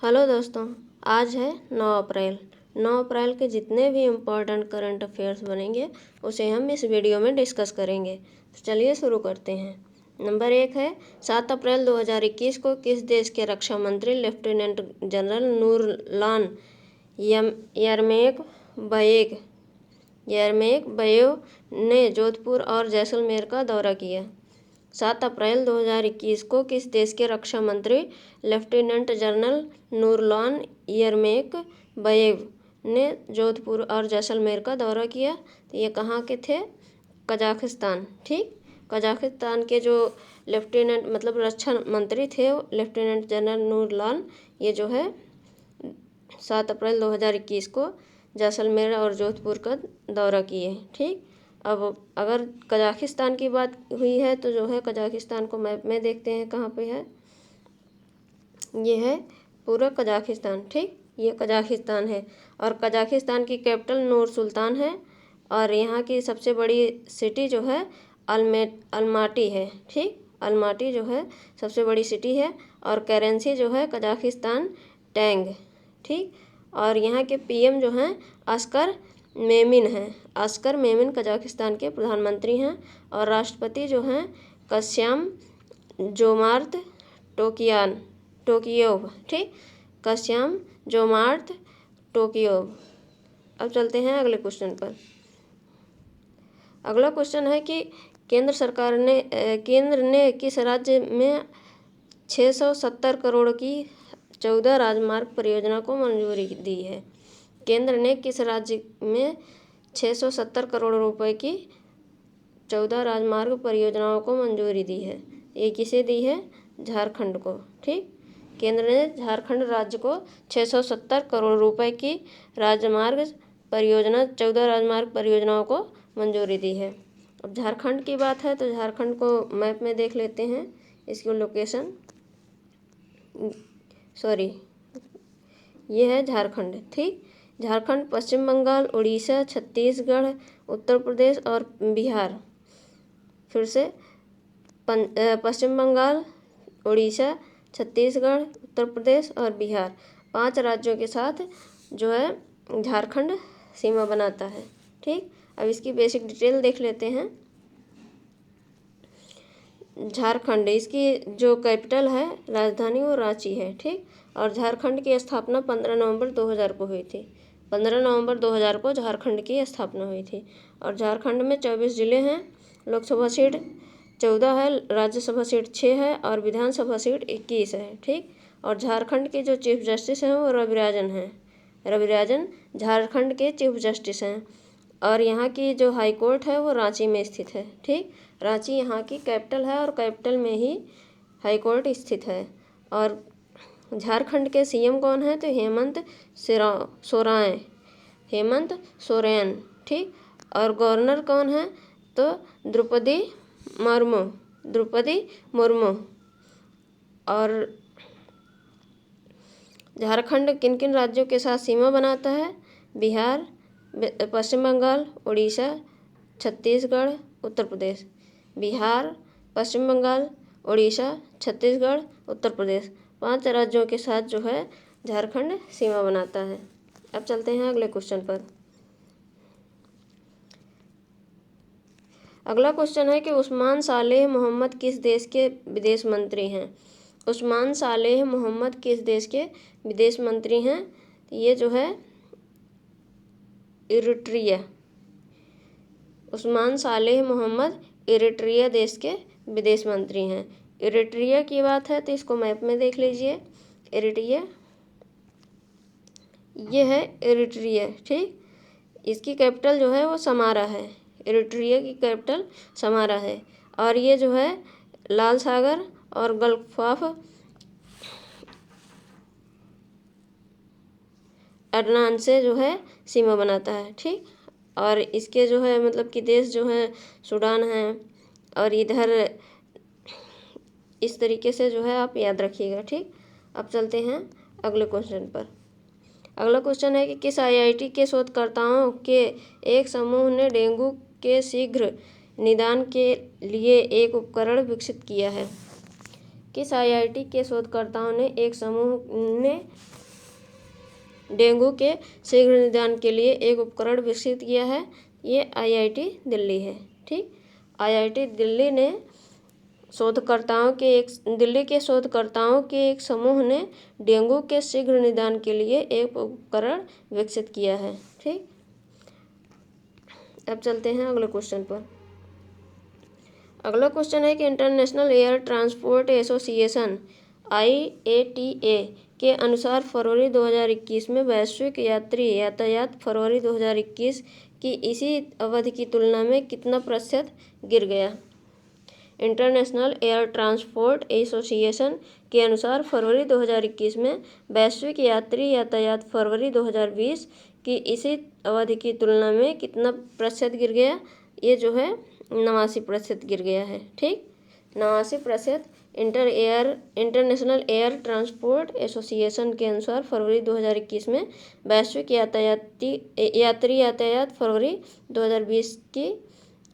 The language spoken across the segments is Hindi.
हेलो दोस्तों, आज है 9 अप्रैल। 9 अप्रैल के जितने भी इम्पोर्टेंट करंट अफेयर्स बनेंगे उसे हम इस वीडियो में डिस्कस करेंगे। तो चलिए शुरू करते हैं। नंबर 1 है 7 अप्रैल 2021 को किस देश के रक्षा मंत्री लेफ्टिनेंट जनरल नूरलान यरमेक-बयेव ने जोधपुर और जैसलमेर का दौरा किया। 7 अप्रैल 2021 को किस देश के रक्षा मंत्री लेफ्टिनेंट जनरल नूरलान यरमेक-बयेव ने जोधपुर और जैसलमेर का दौरा किया? तो ये कहाँ के थे? कजाकिस्तान। ठीक, कजाकिस्तान के जो लेफ्टिनेंट मतलब रक्षा मंत्री थे लेफ्टिनेंट जनरल नूरलान, ये जो है 7 अप्रैल 2021 को जैसलमेर और जोधपुर का दौरा किए। ठीक, अब अगर कजाकिस्तान की बात हुई है तो जो है कजाकिस्तान को मैप में देखते हैं कहाँ पे है। ये है पूरा कजाकिस्तान। ठीक, ये कजाकिस्तान है और कजाकिस्तान की कैपिटल नूर सुल्तान है और यहाँ की सबसे बड़ी सिटी जो है अलमाटी है। ठीक, अलमाटी जो है सबसे बड़ी सिटी है और करेंसी जो है कजाकिस्तान टैंग। ठीक, और यहाँ के पीएम जो हैं अस्कर मेमिन हैं। अस्कर मेमिन कजाकिस्तान के प्रधानमंत्री हैं और राष्ट्रपति जो हैं कस्याम जोमार्त टोकियोव। ठीक, कस्याम जोमार्त टोकियोव। अब चलते हैं अगले क्वेश्चन पर। अगला क्वेश्चन है कि केंद्र ने किस राज्य में 670 करोड़ की 14 राजमार्ग परियोजना को मंजूरी दी है? केंद्र ने किस राज्य में 670 करोड़ रुपए की 14 राजमार्ग परियोजनाओं को मंजूरी दी है? ये किसे दी है? झारखंड को। ठीक, केंद्र ने झारखंड राज्य को 670 करोड़ रुपए की 14 राजमार्ग परियोजनाओं को मंजूरी दी है। अब झारखंड की बात है तो झारखंड को मैप में देख लेते हैं। इसकी लोकेशन ये है झारखंड। ठीक, झारखंड पश्चिम बंगाल, उड़ीसा, छत्तीसगढ़, उत्तर प्रदेश और बिहार। फिर से पश्चिम बंगाल, उड़ीसा, छत्तीसगढ़, उत्तर प्रदेश और बिहार, 5 राज्यों के साथ जो है झारखंड सीमा बनाता है। ठीक, अब इसकी बेसिक डिटेल देख लेते हैं। झारखंड, इसकी जो कैपिटल है राजधानी वो रांची है। ठीक, और झारखंड की स्थापना 15 नवंबर 2000 को हुई थी। 15 नवंबर 2000 को झारखंड की स्थापना हुई थी और झारखंड में 24 जिले हैं। लोकसभा सीट 14 है, राज्यसभा सीट 6 है और विधानसभा सीट 21 है। ठीक, और झारखंड के जो चीफ जस्टिस हैं वो रविराजन हैं। रविराजन झारखंड के चीफ जस्टिस हैं और यहाँ की जो हाई कोर्ट है वो रांची में स्थित है। ठीक, रांची यहाँ की कैपिटल है और कैपिटल में ही हाई कोर्ट स्थित है। और झारखंड के सीएम कौन है? तो हेमंत सोरेन। ठीक, और गवर्नर कौन है? तो द्रौपदी मुर्मू। और झारखंड किन किन राज्यों के साथ सीमा बनाता है? बिहार, पश्चिम बंगाल, उड़ीसा, छत्तीसगढ़, उत्तर प्रदेश। बिहार, पश्चिम बंगाल, उड़ीसा, छत्तीसगढ़, उत्तर प्रदेश, 5 राज्यों के साथ जो है झारखंड सीमा बनाता है। अब चलते हैं अगले क्वेश्चन पर। अगला क्वेश्चन है कि उस्मान सालेह मोहम्मद किस देश के विदेश मंत्री हैं? उस्मान सालेह मोहम्मद किस देश के विदेश मंत्री हैं? ये जो है इरिट्रिया। उस्मान सालेह मोहम्मद इरिट्रिया देश के विदेश मंत्री हैं। इरिट्रिया की बात है तो इसको मैप में देख लीजिए। इरिट्रिया, ये है इरिट्रिया। ठीक, इसकी कैपिटल जो है वो समारा है। इरिट्रिया की कैपिटल समारा है और ये जो है लाल सागर और गल्फ ऑफ अदनान से जो है सीमा बनाता है। ठीक, और इसके जो है मतलब कि देश जो है सूडान है और इधर इस तरीके से जो है आप याद रखिएगा। ठीक, अब चलते हैं अगले क्वेश्चन पर। अगला क्वेश्चन है कि किस आईआईटी के शोधकर्ताओं के एक समूह ने डेंगू के शीघ्र निदान के लिए एक उपकरण विकसित किया है? किस आईआईटी के शोधकर्ताओं ने एक समूह ने डेंगू के शीघ्र निदान के लिए एक उपकरण विकसित किया है? ये IIT दिल्ली है। ठीक, IIT दिल्ली ने दिल्ली के शोधकर्ताओं के एक समूह ने डेंगू के शीघ्र निदान के लिए एक उपकरण विकसित किया है। ठीक, अब चलते हैं अगले क्वेश्चन पर। अगला क्वेश्चन है कि international air transport association IATA के अनुसार फरवरी 2021 में वैश्विक यात्री यातायात फरवरी 2021 की इसी अवधि की तुलना में कितना प्रतिशत गिर गया? इंटरनेशनल एयर ट्रांसपोर्ट एसोसिएशन के अनुसार फरवरी 2021 में वैश्विक यात्री यातायात फरवरी 2020 की इसी अवधि की तुलना में कितना प्रतिशत गिर गया? ये जो है 89% गिर गया है। ठीक, 89%। इंटरनेशनल एयर ट्रांसपोर्ट एसोसिएशन के अनुसार फरवरी 2021 में वैश्विक यात्री यातायात फरवरी 2020 की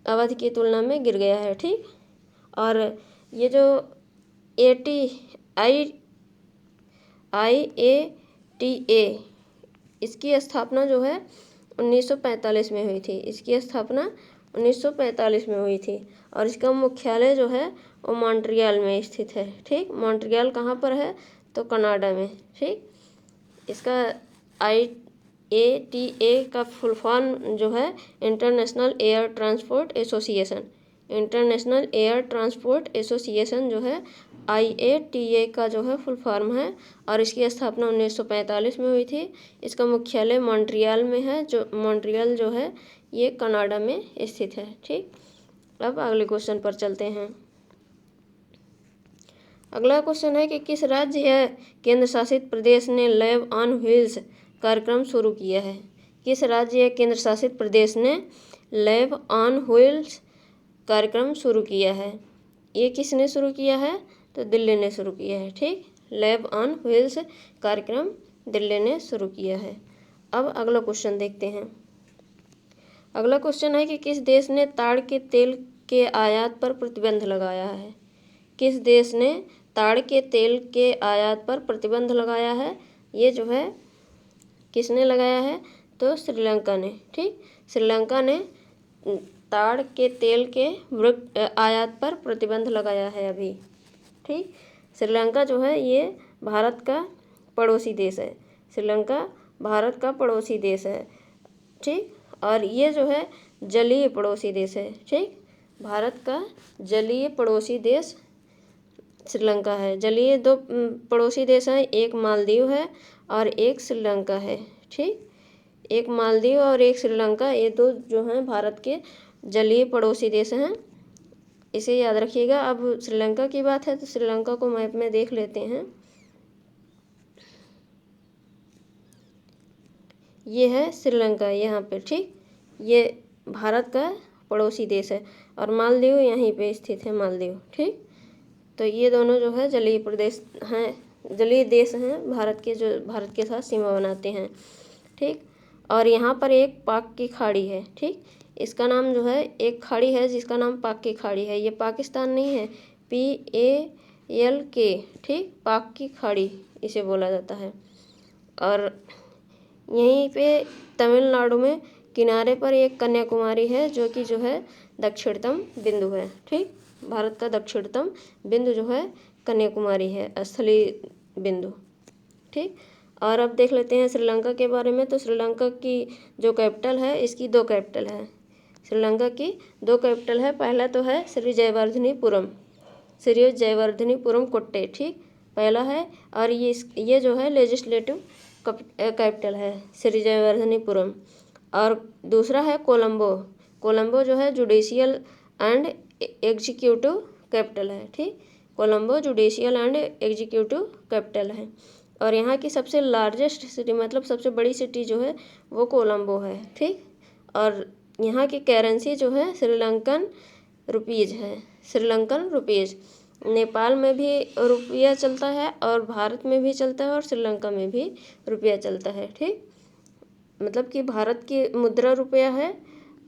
अवधि की तुलना में गिर गया है। ठीक, और ये जो IATA इसकी स्थापना जो है 1945 में हुई थी। इसकी स्थापना 1945 में हुई थी और इसका मुख्यालय जो है वो मॉन्ट्रियल में स्थित है। ठीक, मॉन्ट्रियल कहाँ पर है? तो कनाडा में। ठीक, इसका IATA का फुल फॉर्म जो है international air transport association. International air transport association जो है IATA का जो है फुल फॉर्म है और इसकी स्थापना 1945 में हुई थी। इसका मुख्यालय मॉन्ट्रियल में है, जो मॉन्ट्रियल जो है ये कनाडा में स्थित है। ठीक, अब अगले क्वेश्चन पर चलते हैं। अगला क्वेश्चन है कि किस राज्य या केंद्र शासित प्रदेश ने लैब ऑन व्हील्स कार्यक्रम शुरू किया है? किस राज्य या केंद्र शासित प्रदेश ने लैब ऑन व्हील्स कार्यक्रम शुरू किया है? ये किसने शुरू किया है? तो दिल्ली ने शुरू किया है। ठीक, लैब ऑन व्हील्स कार्यक्रम दिल्ली ने शुरू किया है। अब अगला क्वेश्चन देखते हैं। अगला क्वेश्चन है कि किस देश ने ताड़ के तेल के आयात पर प्रतिबंध लगाया है? किस देश ने ताड़ के तेल के आयात पर प्रतिबंध लगाया है? ये जो है किसने लगाया है? तो श्रीलंका ने। ठीक, श्रीलंका ने ताड़ के तेल के आयात पर प्रतिबंध लगाया है अभी। ठीक, श्रीलंका जो है ये भारत का पड़ोसी देश है। श्रीलंका भारत का पड़ोसी देश है। ठीक, और ये जो है जलीय पड़ोसी देश है। ठीक, भारत का जलीय पड़ोसी देश श्रीलंका है। जलीय दो पड़ोसी देश हैं, एक मालदीव है और एक श्रीलंका है। ठीक, एक मालदीव और एक श्रीलंका, ये दो जो हैं भारत के जलीय पड़ोसी देश हैं, इसे याद रखिएगा। अब श्रीलंका की बात है तो श्रीलंका को मैप में देख लेते हैं। ये है श्रीलंका यहाँ पे। ठीक, ये भारत का पड़ोसी देश है और मालदीव यहीं पे स्थित है, मालदीव। ठीक, तो ये दोनों जो है जलीय प्रदेश हैं, जलीय देश हैं भारत के, जो भारत के साथ सीमा बनाते हैं। ठीक, और यहाँ पर एक पाक की खाड़ी है। ठीक, इसका नाम जो है, एक खाड़ी है जिसका नाम पाक की खाड़ी है। ये पाकिस्तान नहीं है, PALK। ठीक, पाक की खाड़ी इसे बोला जाता है। और यहीं पे तमिलनाडु में किनारे पर एक कन्याकुमारी है जो कि जो है दक्षिणतम बिंदु है। ठीक, भारत का दक्षिणतम बिंदु जो है कन्याकुमारी है, स्थलीय बिंदु। ठीक, और अब देख लेते हैं श्रीलंका के बारे में। तो श्रीलंका की जो कैपिटल है, इसकी दो कैपिटल है। श्रीलंका की दो कैपिटल है। पहला तो है श्री जयवर्धनीपुरम कोट्टे। ठीक, पहला है, और ये जो है लेजिस्लेटिव कैपिटल है, श्री जयवर्धनीपुरम। और दूसरा है कोलंबो जो है जुडिशियल एंड एग्जीक्यूटिव कैपिटल है। ठीक, Colombo judicial and executive capital है। और यहाँ की सबसे लार्जेस्ट सिटी, मतलब सबसे बड़ी सिटी जो है वो कोलंबो है। ठीक, और यहाँ की करेंसी जो है श्रीलंकन रुपीज़ है, श्रीलंकन रुपीज़। नेपाल में भी रुपया चलता है और भारत में भी चलता है और श्रीलंका में भी रुपया चलता है। ठीक, मतलब कि भारत की मुद्रा रुपया है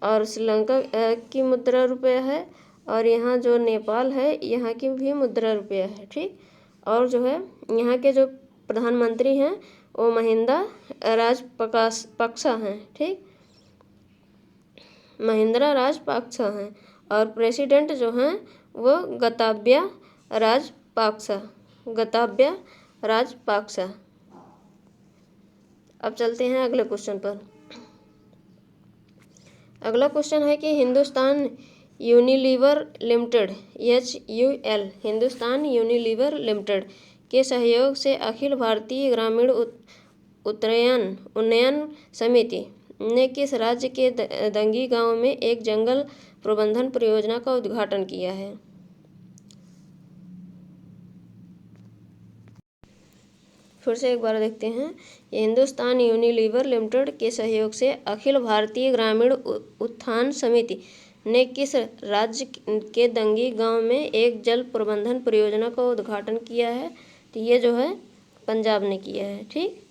और श्रीलंका की मुद्रा रुपया है, और यहाँ जो नेपाल है यहाँ की भी मुद्रा रुपया है। ठीक, और जो है यहाँ के जो प्रधानमंत्री हैं वो महिंदा राजपक्सा हैं, ठीक, महिंद्रा राजपक्सा हैं। और प्रेसिडेंट जो हैं वो गोताबाया राजपक्सा। अब चलते हैं अगले क्वेश्चन पर। अगला क्वेश्चन है कि Hindustan Unilever limited HUL Hindustan Unilever limited के सहयोग से अखिल भारतीय ग्रामीण उन्नयन समिति ने किस राज्य के दंगी गांव में एक जंगल प्रबंधन परियोजना का उद्घाटन किया है? फिर से एक बार देखते हैं। ये हिंदुस्तान यूनिलीवर लिमिटेड के सहयोग से अखिल भारतीय ग्रामीण उत्थान समिति ने किस राज्य के दंगी गांव में एक जल प्रबंधन परियोजना का उद्घाटन किया है? तो ये जो है पंजाब ने किया है, ठीक।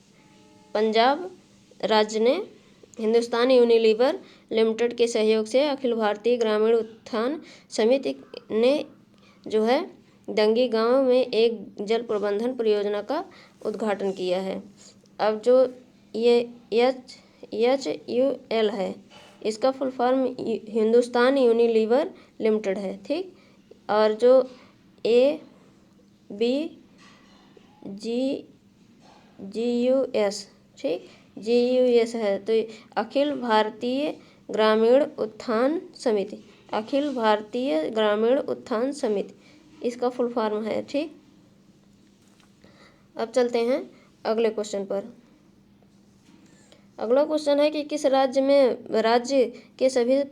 पंजाब राज्य ने हिंदुस्तान यूनिलीवर लिमिटेड के सहयोग से अखिल भारतीय ग्रामीण उत्थान समिति ने जो है दंगी गांव में एक जल प्रबंधन परियोजना का उद्घाटन किया है। अब जो ये HUL है इसका full form Hindustan Unilever limited है, ठीक। और जो GUS, ठीक, GUS है तो अखिल भारतीय ग्रामीण उत्थान समिति, अखिल भारतीय ग्रामीण उत्थान समिति इसका फुल फॉर्म है, ठीक। अब चलते हैं अगले क्वेश्चन पर। अगला क्वेश्चन है कि किस राज्य के सभी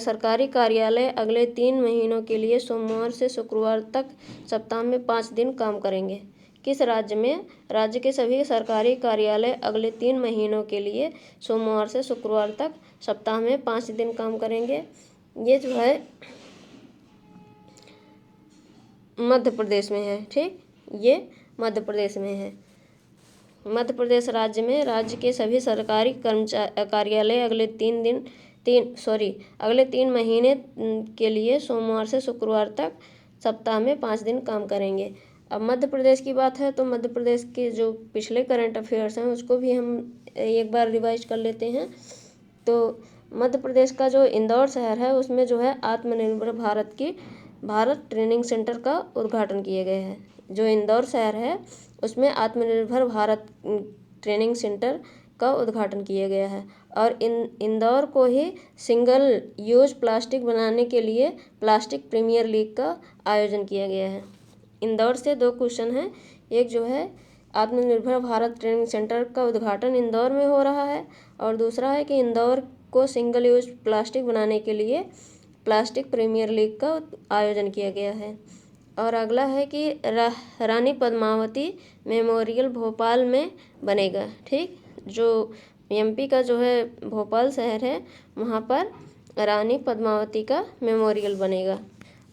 सरकारी कार्यालय अगले 3 महीनों के लिए सोमवार से शुक्रवार तक सप्ताह में 5 दिन काम करेंगे? किस राज्य के सभी सरकारी कार्यालय अगले 3 महीनों के लिए सोमवार से शुक्रवार तक सप्ताह में 5 दिन काम करेंगे? ये जो है मध्य प्रदेश में है, ठीक, ये मध्य प्रदेश में है। मध्य प्रदेश राज्य के सभी सरकारी कार्यालय अगले 3 महीने के लिए सोमवार से शुक्रवार तक सप्ताह में 5 दिन काम करेंगे। अब मध्य प्रदेश की बात है तो मध्य प्रदेश के जो पिछले करंट अफेयर्स हैं उसको भी हम एक बार रिवाइज कर लेते हैं। तो मध्य प्रदेश का जो इंदौर शहर है उसमें जो है आत्मनिर्भर भारत ट्रेनिंग सेंटर का उद्घाटन किए गए हैं। जो इंदौर शहर है उसमें आत्मनिर्भर भारत ट्रेनिंग सेंटर का उद्घाटन किया गया है। और इंदौर को ही सिंगल यूज प्लास्टिक बनाने के लिए प्लास्टिक प्रीमियर लीग का आयोजन किया गया है। इंदौर से 2 क्वेश्चन हैं। एक जो है आत्मनिर्भर भारत ट्रेनिंग सेंटर का उद्घाटन इंदौर में हो रहा है और दूसरा है कि इंदौर को सिंगल यूज प्लास्टिक बनाने के लिए प्लास्टिक प्रीमियर लीग का आयोजन किया गया है। और अगला है कि रानी पद्मावती मेमोरियल भोपाल में बनेगा, ठीक। जो MP का जो है भोपाल शहर है वहाँ पर रानी पद्मावती का मेमोरियल बनेगा।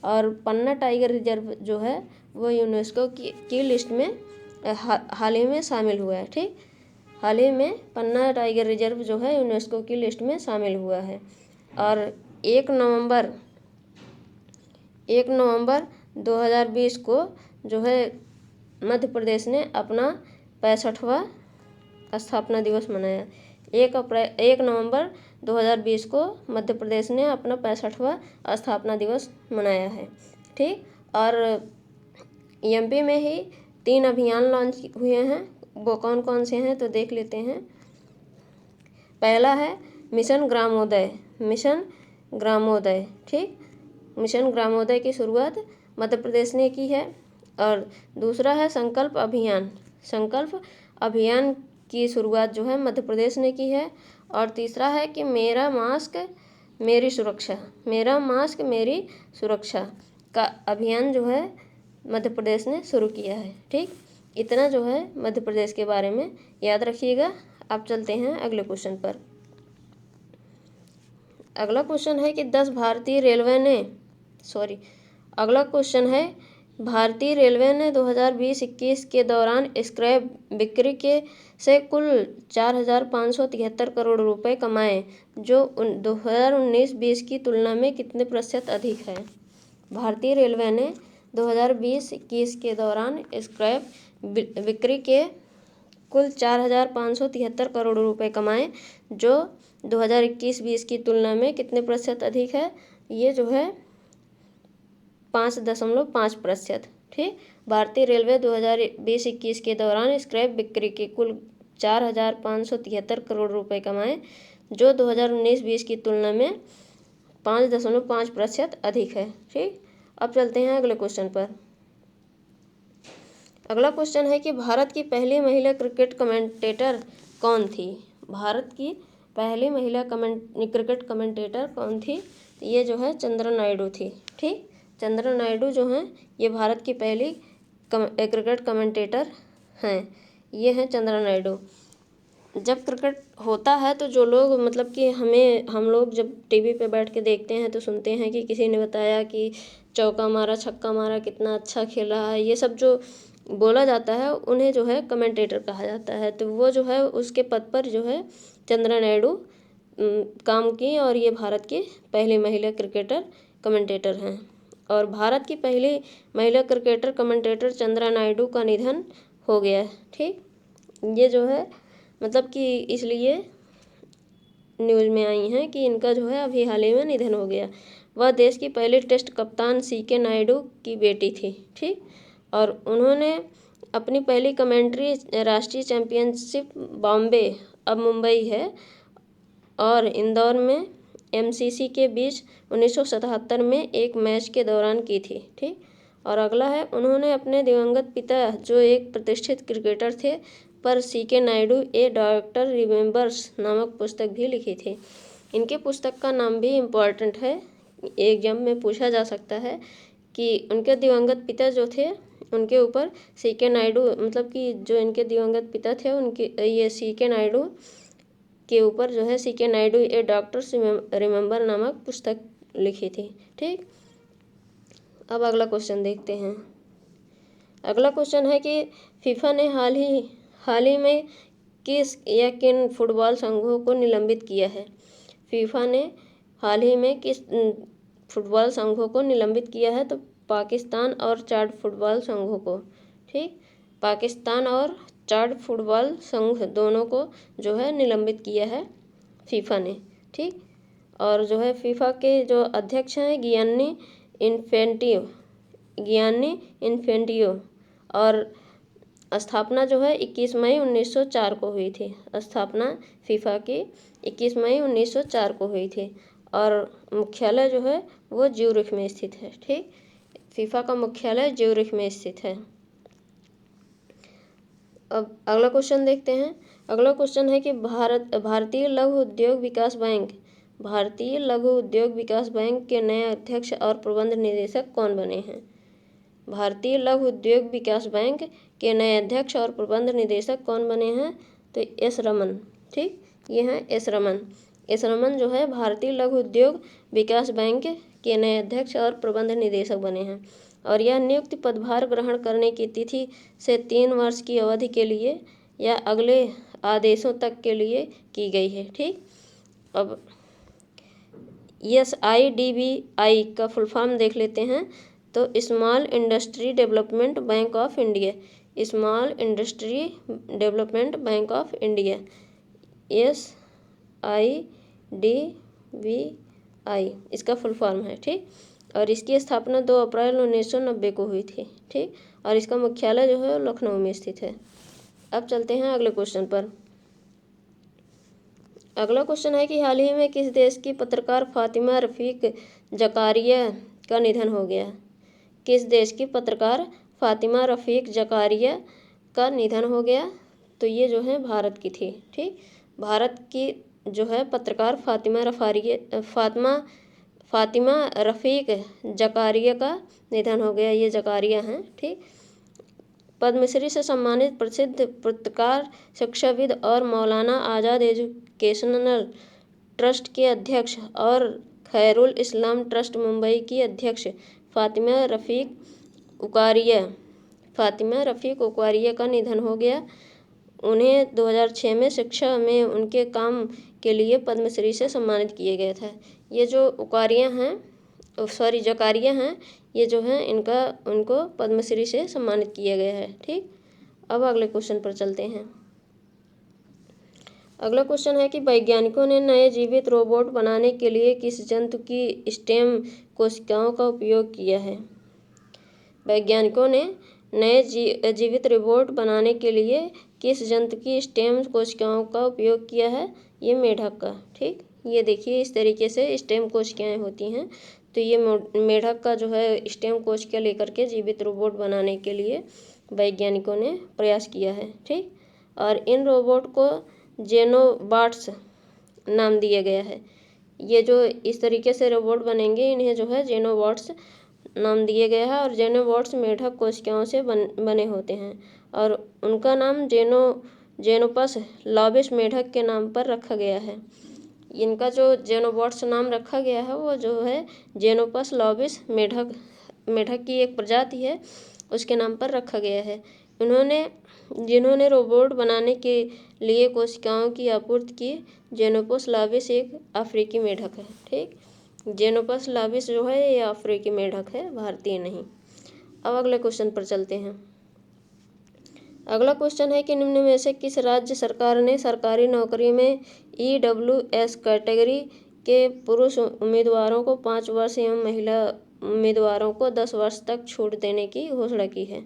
और पन्ना टाइगर रिजर्व जो है वो यूनेस्को की लिस्ट में हाल ही में शामिल हुआ है, ठीक। हाल ही में पन्ना टाइगर रिजर्व जो है यूनेस्को की लिस्ट में शामिल हुआ है। और 1 नवंबर 2020 को जो है मध्य प्रदेश ने अपना 65वां स्थापना दिवस मनाया। 1 नवंबर 2020 को मध्य प्रदेश ने अपना 65वां स्थापना दिवस मनाया है, ठीक। और MP में ही 3 अभियान लॉन्च हुए हैं। वो कौन कौन से हैं तो देख लेते हैं। पहला है मिशन ग्रामोदय, ठीक। मिशन ग्रामोदय की शुरुआत मध्य प्रदेश ने की है। और दूसरा है संकल्प अभियान की शुरुआत जो है मध्य प्रदेश ने की है। और तीसरा है कि मेरा मास्क मेरी सुरक्षा का अभियान जो है मध्य प्रदेश ने शुरू किया है, ठीक। इतना जो है मध्य प्रदेश के बारे में याद रखिएगा। अब चलते हैं अगले क्वेश्चन पर। अगला क्वेश्चन है कि भारतीय रेलवे ने 2020-21 के दौरान स्क्रैप बिक्री से कुल 4,573 करोड़ रुपए कमाए, जो 2019-20 की तुलना में कितने % अधिक है? भारतीय रेलवे ने 2020-21 के दौरान स्क्रैप बिक्री कुल 4,573 करोड़ रुपए कमाए, जो 2021-20 की तुलना में कितने प्रतिशत अधिक है? ये जो है 5.5%। ठीक। भारतीय रेलवे 2020-21 के दौरान स्क्रैप बिक्री के कुल 4,573 करोड़ रुपए कमाए, जो 2019-20 की तुलना में 5.5% अधिक है। ठीक। अब चलते हैं अगले क्वेश्चन पर। अगला क्वेश्चन है कि भारत की पहली महिला क्रिकेट कमेंटेटर कौन थी? भारत की पहली महिला क्रिकेट कमेंटेटर कौन थी? ये जो है चंद्रा नायडू थी। ठीक। चंद्रा नायडू जो हैं ये भारत की पहली क्रिकेट कमेंटेटर हैं। ये हैं चंद्रा नायडू। जब क्रिकेट होता है तो जो लोग मतलब कि हम लोग जब टीवी पे बैठ के देखते हैं तो सुनते हैं कि किसी ने बताया कि चौका मारा, छक्का मारा, कितना अच्छा खेला है, ये सब जो बोला जाता है उन्हें जो है कमेंटेटर कहा जाता है। तो वो जो है उसके पद पर जो है चंद्रा नायडू काम की और ये भारत की पहली महिला क्रिकेटर कमेंटेटर हैं। और भारत की पहली महिला क्रिकेटर कमेंटेटर चंद्रा नायडू का निधन हो गया। ठीक। ये जो है मतलब कि इसलिए न्यूज़ में आई हैं कि इनका जो है अभी हाल ही में निधन हो गया। वह देश की पहली टेस्ट कप्तान CK नायडू की बेटी थी। ठीक। और उन्होंने अपनी पहली कमेंट्री राष्ट्रीय चैंपियनशिप बॉम्बे, अब मुंबई है, और इंदौर में MCC के बीच 1977 में एक मैच के दौरान की थी। ठीक। और अगला है, उन्होंने अपने दिवंगत पिता जो एक प्रतिष्ठित क्रिकेटर थे पर CK नायडू ए डॉक्टर रिमेंबर्स नामक पुस्तक भी लिखी थी। इनके पुस्तक का नाम भी इम्पॉर्टेंट है, एग्जाम में पूछा जा सकता है कि उनके दिवंगत पिता जो थे उनके ऊपर CK नायडू मतलब कि जो इनके दिवंगत पिता थे उनके ये CK नायडू के ऊपर जो है CK नायडू ए डॉक्टर्स रिमेंबर नामक पुस्तक लिखी थी। ठीक। अब अगला क्वेश्चन देखते हैं। अगला क्वेश्चन है कि फीफा ने हाल ही में किस या किन फुटबॉल संघों को निलंबित किया है? फीफा ने हाल ही में किस फुटबॉल संघों को निलंबित किया है? तो पाकिस्तान और चाड फुटबॉल संघों को। ठीक। पाकिस्तान और चाड फुटबॉल संघ दोनों को जो है निलंबित किया है फीफा ने। ठीक। और जो है फीफा के जो अध्यक्ष हैं गियानी इन्फेंटिनो, और स्थापना जो है 21 मई 1904 को हुई थी। स्थापना फीफा की 21 मई 1904 को हुई थी और मुख्यालय जो है वो ज्यूरिख में स्थित है। ठीक। फीफा का मुख्यालय ज्यूरिख में स्थित है। अब अगला क्वेश्चन देखते हैं। अगला क्वेश्चन है कि भारतीय लघु उद्योग विकास बैंक के नए अध्यक्ष और प्रबंध निदेशक कौन बने हैं? भारतीय लघु उद्योग विकास बैंक के नए अध्यक्ष और प्रबंध निदेशक कौन बने हैं? तो एस रमन। ठीक। ये हैं एस रमन जो है भारतीय लघु उद्योग विकास बैंक के नए अध्यक्ष और प्रबंध निदेशक बने हैं। और यह नियुक्ति पदभार ग्रहण करने की तिथि से 3 वर्ष की अवधि के लिए या अगले आदेशों तक के लिए की गई है। ठीक। अब SIDBI का फुल फॉर्म देख लेते हैं। तो small industry development bank of India, small industry development bank of India, SIDBI इसका फुल फॉर्म है। ठीक। और इसकी स्थापना 2 अप्रैल 1990 को हुई थी। ठीक। और इसका मुख्यालय जो है लखनऊ में स्थित है। अब चलते हैं अगले क्वेश्चन पर। अगला क्वेश्चन है कि हाल ही में किस देश की पत्रकार फातिमा रफ़ीक ज़कारिया का निधन हो गया? किस देश की पत्रकार फातिमा रफ़ीक ज़कारिया का निधन हो गया? तो ये जो है भारत की थी। ठीक। भारत की जो है पत्रकार फातिमा रफ़ीक ज़कारिया का निधन हो गया। ये ज़कारिया हैं। ठीक। पद्मश्री से सम्मानित प्रसिद्ध पत्रकार, शिक्षाविद और मौलाना आज़ाद एजुकेशनल ट्रस्ट के अध्यक्ष और खैरुल इस्लाम ट्रस्ट मुंबई की अध्यक्ष फातिमा रफ़ीक उकारिया का निधन हो गया। उन्हें 2006 में शिक्षा में उनके काम के लिए पद्मश्री से सम्मानित किया गया था। ये जो ज़कारिया हैं ये जो है उनको पद्मश्री से सम्मानित किया गया है। ठीक। अब अगले क्वेश्चन पर चलते हैं। अगला क्वेश्चन है कि वैज्ञानिकों ने नए जीवित रोबोट बनाने के लिए किस जंतु की स्टेम कोशिकाओं का उपयोग किया है। वैज्ञानिकों ने नए जीवित रोबोट बनाने के लिए किस जंतु की स्टेम कोशिकाओं का उपयोग किया है। ये मेढक का। ठीक, ये देखिए इस तरीके से स्टेम कोशिकाएं होती हैं। तो ये मेढक का जो है स्टेम कोशिका लेकर के जीवित रोबोट बनाने के लिए वैज्ञानिकों ने प्रयास किया है। ठीक, और इन रोबोट को जेनोबॉट्स नाम दिया गया है। ये जो इस तरीके से रोबोट बनेंगे इन्हें जो है जेनोबॉट्स नाम दिया गया है। और जेनोबॉट्स मेढक कोशिकाओं से बने होते हैं और उनका नाम जेनोपस लाबिस मेढक के नाम पर रखा गया है। इनका जो जेनोबॉट्स नाम रखा गया है वो जो है जेनोपस लाबिस मेढक की एक प्रजाति है, उसके नाम पर रखा गया है। जिन्होंने रोबोट बनाने के लिए कोशिकाओं की आपूर्ति की, जेनोपस लाबिस एक अफ्रीकी मेढक है। ठीक, जेनोपस लाबिस जो है ये अफ्रीकी मेढक है, भारतीय नहीं। अब अगले क्वेश्चन पर चलते हैं। अगला क्वेश्चन है कि निम्न में से किस राज्य सरकार ने सरकारी नौकरी में EWS कैटेगरी के पुरुष उम्मीदवारों को 5 वर्ष एवं महिला उम्मीदवारों को 10 वर्ष तक छूट देने की घोषणा की है।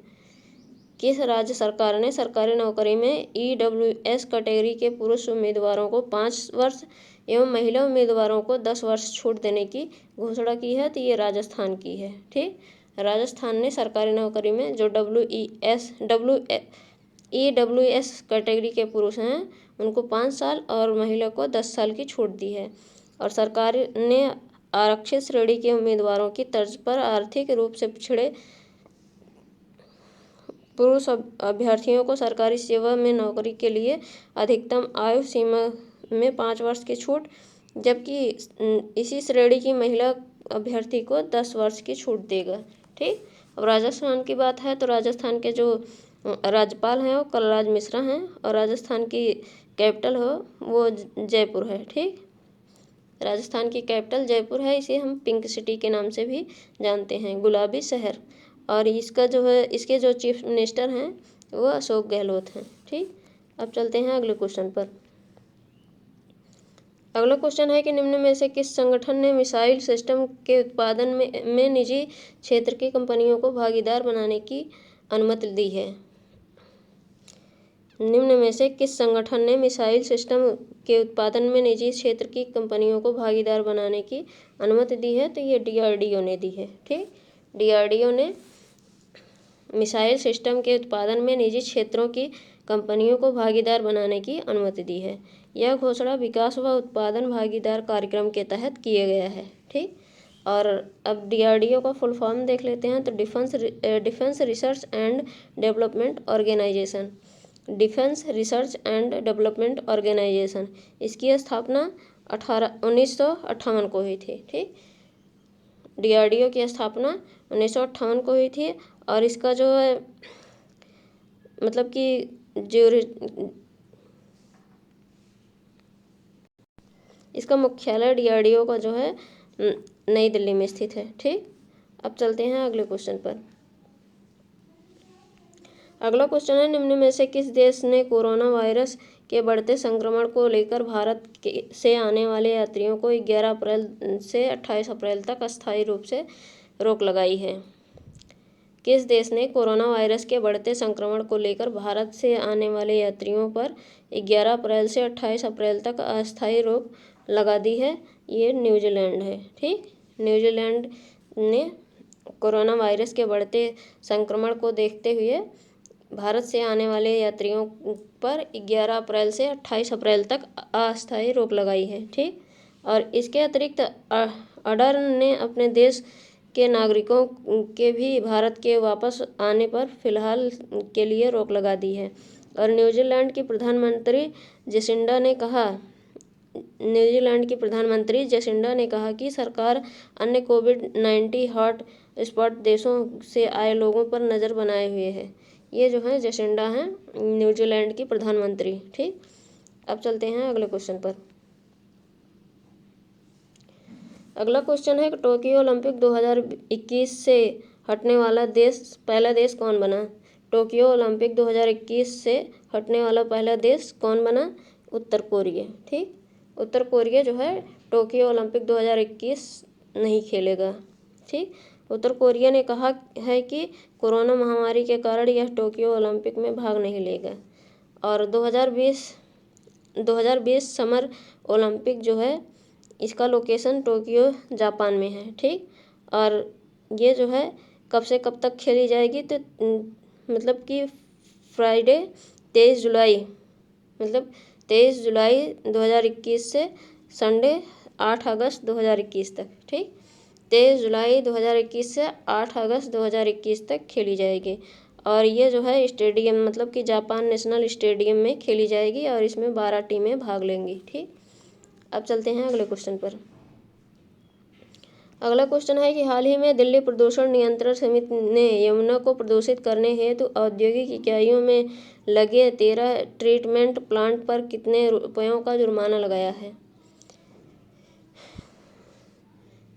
किस राज्य सरकार ने सरकारी नौकरी में EWS कैटेगरी के पुरुष उम्मीदवारों को 5 वर्ष एवं महिला उम्मीदवारों को 10 वर्ष छूट देने की घोषणा की है। तो ये राजस्थान की है। ठीक, राजस्थान ने सरकारी नौकरी में जो EWS कैटेगरी के पुरुष हैं उनको 5 साल और महिला को 10 साल की छूट दी है। और सरकार ने आरक्षित श्रेणी के उम्मीदवारों की तर्ज पर आर्थिक रूप से पिछड़े पुरुष अभ्यर्थियों को सरकारी सेवा में नौकरी के लिए अधिकतम आयु सीमा में 5 वर्ष की छूट, जबकि इसी श्रेणी की महिला अभ्यर्थी को 10 वर्ष की छूट देगा। ठीक, अब राजस्थान की बात है तो राजस्थान के जो राज्यपाल हैं वो कलराज मिश्रा हैं और राजस्थान की कैपिटल वो जयपुर है। ठीक, राजस्थान की कैपिटल जयपुर है, इसे हम पिंक सिटी के नाम से भी जानते हैं, गुलाबी शहर। और इसका जो है इसके जो चीफ मिनिस्टर हैं वो अशोक गहलोत हैं। ठीक, अब चलते हैं अगले क्वेश्चन पर। अगला क्वेश्चन है कि निम्न में से किस संगठन ने मिसाइल सिस्टम के उत्पादन में निजी क्षेत्र की कंपनियों को भागीदार बनाने की अनुमति दी है। निम्न में से किस संगठन ने मिसाइल सिस्टम के उत्पादन में निजी क्षेत्र की कंपनियों को भागीदार बनाने की अनुमति दी है। तो ये DRDO ने दी है। ठीक, DRDO ने मिसाइल सिस्टम के उत्पादन में निजी क्षेत्रों की कंपनियों को भागीदार बनाने की अनुमति दी है। यह घोषणा विकास व उत्पादन भागीदार कार्यक्रम के तहत किया गया है। ठीक, और अब DRDO का फुल फॉर्म देख लेते हैं तो defence research and development organisation. Defence research and development organisation, इसकी स्थापना 1958 को हुई थी। ठीक, DRDO की स्थापना 1958 को हुई थी और इसका जो है मतलब कि इसका मुख्यालय DRDO का जो है नई दिल्ली में स्थित है। ठीक, अब चलते हैं अगले क्वेश्चन पर। अगला क्वेश्चन है निम्न में से किस देश ने कोरोना वायरस के बढ़ते संक्रमण को लेकर भारत से आने वाले यात्रियों को 11 अप्रैल से 28 अप्रैल तक अस्थायी रूप से रोक लगाई है। किस देश ने कोरोना वायरस के बढ़ते संक्रमण को लेकर भारत से आने वाले यात्रियों पर 11 अप्रैल से 28 अप्रैल तक अस्थायी रोक लगा दी है। ये न्यूजीलैंड है। ठीक, न्यूजीलैंड ने कोरोना वायरस के बढ़ते संक्रमण को देखते हुए भारत से आने वाले यात्रियों पर 11 अप्रैल से 28 अप्रैल तक अस्थायी रोक लगाई है। ठीक, और इसके अतिरिक्त अडर ने अपने देश के नागरिकों के भी भारत के वापस आने पर फिलहाल के लिए रोक लगा दी है। और न्यूजीलैंड की प्रधानमंत्री जेसिंडा ने कहा कि सरकार अन्य कोविड-19 हॉट स्पॉट देशों से आए लोगों पर नज़र बनाए हुए है। ये जो है जेसिंडा हैं न्यूजीलैंड की प्रधानमंत्री। ठीक, अब चलते हैं अगले क्वेश्चन पर। अगला क्वेश्चन है कि टोक्यो ओलंपिक 2021 से हटने वाला पहला देश कौन बना। टोक्यो ओलंपिक 2021 से हटने वाला पहला देश कौन बना। उत्तर कोरिया। ठीक, उत्तर कोरिया जो है टोक्यो ओलंपिक 2021 नहीं खेलेगा। ठीक, उत्तर कोरिया ने कहा है कि कोरोना महामारी के कारण यह टोक्यो ओलंपिक में भाग नहीं लेगा। और 2020 समर ओलंपिक जो है इसका लोकेशन टोक्यो जापान में है। ठीक, और ये जो है कब से कब तक खेली जाएगी, तो मतलब कि फ्राइडे 23 जुलाई, मतलब 23 जुलाई 2021 से संडे 8 अगस्त 2021 तक। ठीक, 23 जुलाई 2021 से 8 अगस्त 2021 तक खेली जाएगी। और ये जो है स्टेडियम मतलब कि जापान नेशनल स्टेडियम में खेली जाएगी और इसमें 12 टीमें भाग लेंगी। ठीक, अब चलते हैं अगले क्वेश्चन पर। अगला क्वेश्चन है कि हाल ही में दिल्ली प्रदूषण नियंत्रण समिति ने यमुना को प्रदूषित करने हेतु औद्योगिक इकाइयों में लगे 13 ट्रीटमेंट प्लांट पर कितने रुपयों का जुर्माना लगाया है।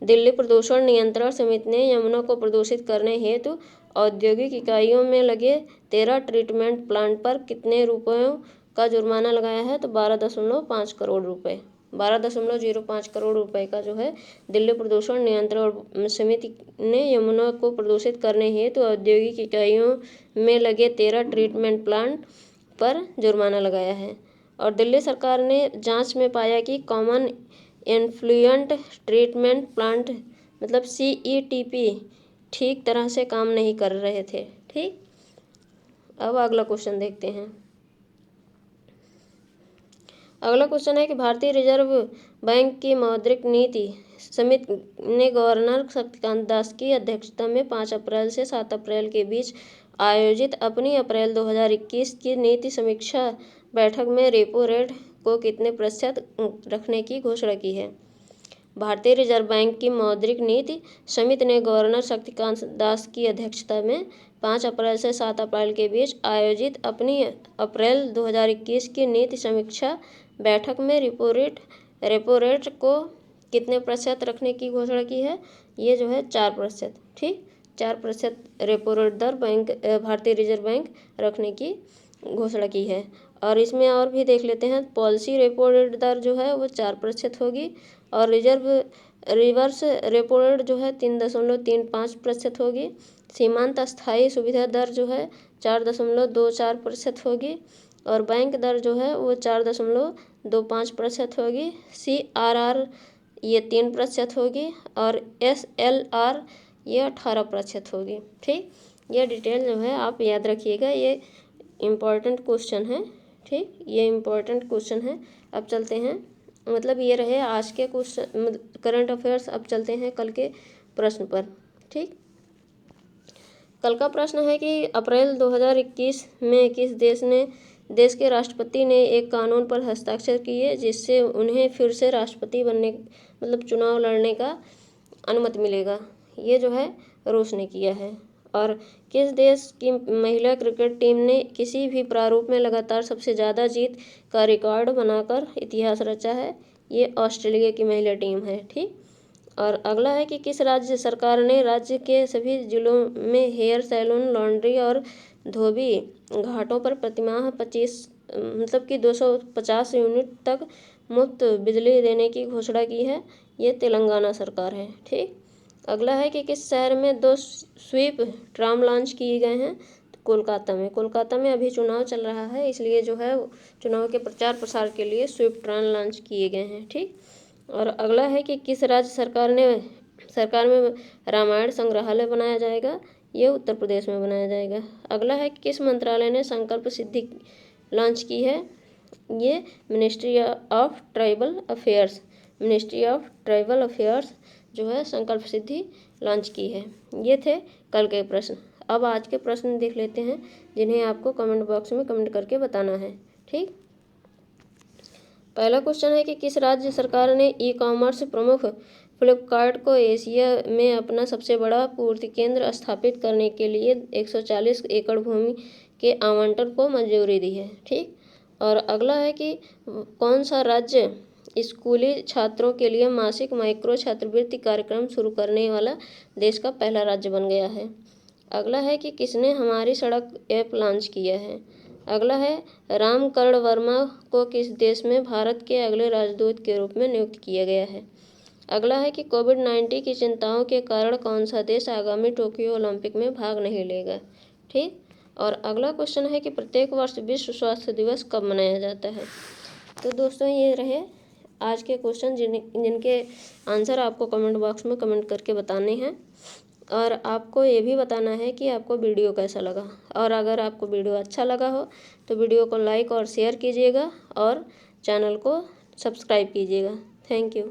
दिल्ली प्रदूषण नियंत्रण समिति ने यमुना को प्रदूषित करने हेतु औद्योगिक इकाइयों में लगे 13 ट्रीटमेंट प्लांट पर कितने रुपयों का जुर्माना लगाया है, तो 12.5 करोड़ रुपए, 12.05 करोड़ रुपए का जो है दिल्ली प्रदूषण नियंत्रण समिति ने यमुना को प्रदूषित करने हेतु औद्योगिक इकाइयों में लगे 13 ट्रीटमेंट प्लांट पर जुर्माना लगाया है। और दिल्ली सरकार ने जांच में पाया कि कॉमन एफ्लुएंट ट्रीटमेंट प्लांट मतलब CETP ठीक तरह से काम नहीं कर रहे थे। ठीक, अब अगला क्वेश्चन देखते हैं। अगला क्वेश्चन है कि भारतीय रिजर्व बैंक की मौद्रिक नीति समिति ने गवर्नर शक्तिकांत दास की अध्यक्षता में 5 अप्रैल से 7 अप्रैल के बीच आयोजित अपनी अप्रैल 2021 की नीति समीक्षा बैठक में रेपो रेट को कितने प्रतिशत रखने की घोषणा की है। भारतीय रिजर्व बैंक की मौद्रिक नीति समिति ने गवर्नर शक्तिकांत दास की अध्यक्षता में 5 अप्रैल से 7 अप्रैल के बीच आयोजित अपनी अप्रैल 2021 की नीति समीक्षा बैठक में रेपो रेट को कितने प्रतिशत रखने की घोषणा की है। ये जो है 4%। ठीक, 4% रेपो रेट दर भारतीय रिजर्व बैंक रखने की घोषणा की है। और इसमें और भी देख लेते हैं, पॉलिसी रेपो रेट दर जो है वो 4% होगी और रिवर्स रेपो रेट जो है 3.35% होगी। सीमांत अस्थायी सुविधा दर जो है 4.24% होगी और बैंक दर जो है वो 4.25% होगी। CRR ये 3% होगी और SLR ये 18% होगी। ठीक, ये डिटेल जो है आप याद रखिएगा, ये इम्पॉर्टेंट क्वेश्चन है। ठीक, ये इम्पॉर्टेंट क्वेश्चन है। अब चलते हैं, मतलब ये रहे आज के क्वेश्चन करंट अफेयर्स। अब चलते हैं कल के प्रश्न पर। ठीक, कल का प्रश्न है कि अप्रैल 2021 में किस देश के राष्ट्रपति ने एक कानून पर हस्ताक्षर किए जिससे उन्हें फिर से राष्ट्रपति बनने मतलब चुनाव लड़ने का अनुमति मिलेगा। ये जो है रूस ने किया है। और किस देश की महिला क्रिकेट टीम ने किसी भी प्रारूप में लगातार सबसे ज़्यादा जीत का रिकॉर्ड बनाकर इतिहास रचा है। ये ऑस्ट्रेलिया की महिला टीम है। ठीक, और अगला है कि किस राज्य सरकार ने राज्य के सभी जिलों में हेयर सैलून, लॉन्ड्री और धोबी घाटों पर प्रतिमाह 250 यूनिट तक मुफ्त बिजली देने की घोषणा की है। ये तेलंगाना सरकार है। ठीक, अगला है कि किस शहर में 2 स्वीप ट्राम लॉन्च किए गए हैं, तो कोलकाता में अभी चुनाव चल रहा है, इसलिए जो है चुनाव के प्रचार प्रसार के लिए स्वीप ट्राम लॉन्च किए गए हैं। ठीक, और अगला है कि किस राज्य सरकार में रामायण संग्रहालय बनाया जाएगा। ये उत्तर प्रदेश में बनाया जाएगा। अगला है कि किस मंत्रालय ने संकल्प सिद्धि लॉन्च की है। ये मिनिस्ट्री ऑफ ट्राइबल अफेयर्स जो है संकल्प सिद्धि लॉन्च की है। ये थे कल के प्रश्न। अब आज के प्रश्न देख लेते हैं जिन्हें आपको कमेंट बॉक्स में कमेंट करके बताना है। ठीक, पहला क्वेश्चन है कि किस राज्य सरकार ने ई-कॉमर्स प्रमुख फ्लिपकार्ट को एशिया में अपना सबसे बड़ा पूर्ति केंद्र स्थापित करने के लिए 140 एकड़ भूमि के आवंटन को मंजूरी दी है। ठीक, और अगला है कि कौन सा राज्य स्कूली छात्रों के लिए मासिक माइक्रो छात्रवृत्ति कार्यक्रम शुरू करने वाला देश का पहला राज्य बन गया है। अगला है कि किसने हमारी सड़क ऐप लॉन्च किया है। अगला है रामकर्ण वर्मा को किस देश में भारत के अगले राजदूत के रूप में नियुक्त किया गया है। अगला है कि कोविड-19 की चिंताओं के कारण कौन सा देश आगामी टोक्यो ओलंपिक में भाग नहीं लेगा। ठीक। और अगला क्वेश्चन है कि प्रत्येक वर्ष विश्व स्वास्थ्य दिवस कब मनाया जाता है। तो दोस्तों ये रहे आज के क्वेश्चन जिनके आंसर आपको कमेंट बॉक्स में कमेंट करके बताने हैं। और आपको ये भी बताना है कि आपको वीडियो कैसा लगा, और अगर आपको वीडियो अच्छा लगा हो तो वीडियो को लाइक और शेयर कीजिएगा और चैनल को सब्सक्राइब कीजिएगा। Thank you.